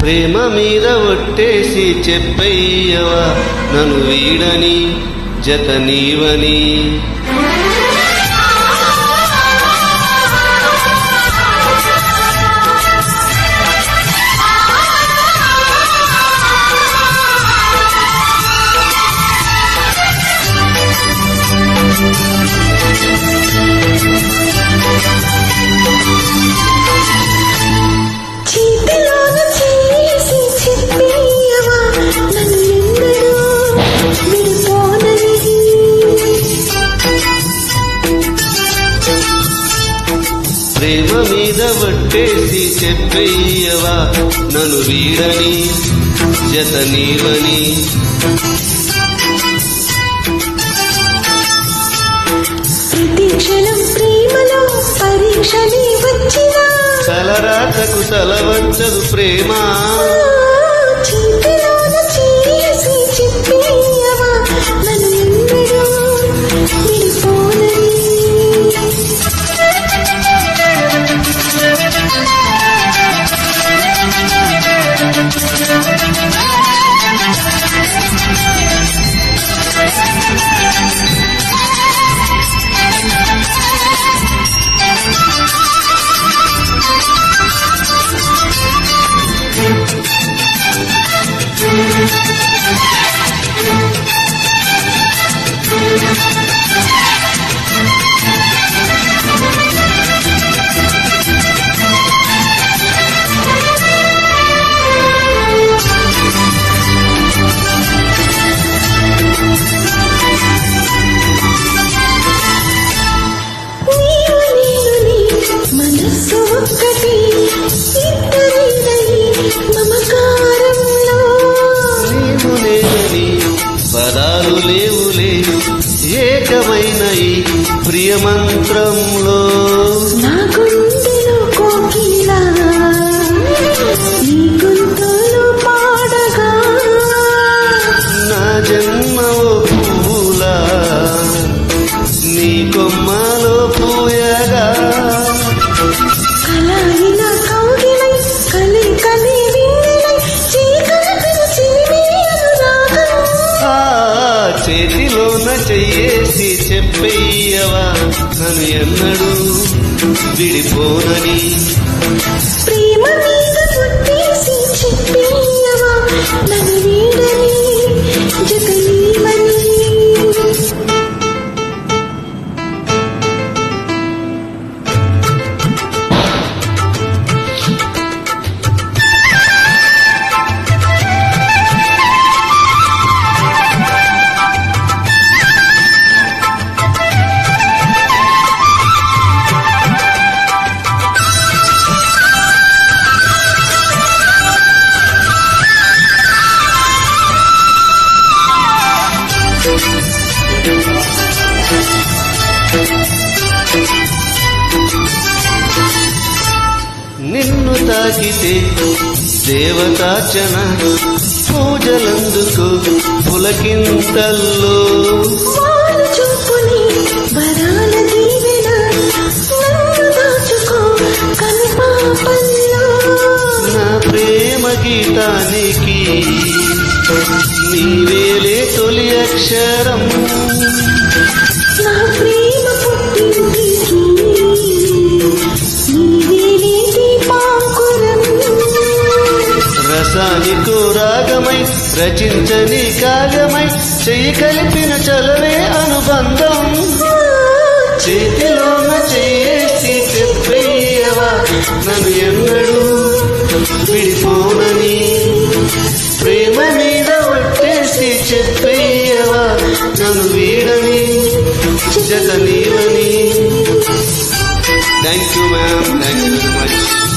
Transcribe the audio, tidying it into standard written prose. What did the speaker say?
ప్రేమ మీద ఒట్టేసి చెప్పయ్యవా నన్ను వీడని జత నీవని. ప్రేమ మీద వట్టేసి చెప్పయ్యవా నన్ను వీడని జత నీవని. ప్రతిక్షణం ప్రేమలో పరీక్షని వచ్చినా తలరాతకు తల వంచదు ప్రేమ. పదాలు లేవులే ఏకమైన ఈ ప్రియమంత్రంలో. నా గుండెలో కోకిలా నీ గొంతులో పాడగా, నా జన్మో పూలా నీ కొమ్మలో పూయగా. కలాయిన కౌగిలై కలి కలి విన్నెలై చీకటిని చిలిమి అనురాగం. చేతిలోన చెయ్యేసి చెప్పయ్యవా నన్ను ఎన్నడూ విడిపోనని. ప్రేమ మీద ఒట్టేసి చెప్పయ్యవా నన్ను వీడని జత నీవని. నిన్ను తాకితే దేవతార్చన పూజలందుకు పులకింతల్లో. వారు చూపుని వరాల దీవెన నన్ను దాచుకో కనుపాపల్లో. నా ప్రేమ గీతానికి నీవేలే తొలి అక్షరం. నా ప్రేమ పుట్టింటికి నీవేలే దీపాంకురం. రసానికో రాగమై రచించని కాగమై చెయ్యి కలిపిన చలవే అనుబంధం. చేతిలోన చెయ్యేసి చెప్పయ్యవా నన్ను ఎన్నడూ విడిపోనని. ప్రేమ మీద ఒట్టేసి చెప్పయ్యవా నన్ను వీడని జత నీవని. Thank you ma'am, thank you very much.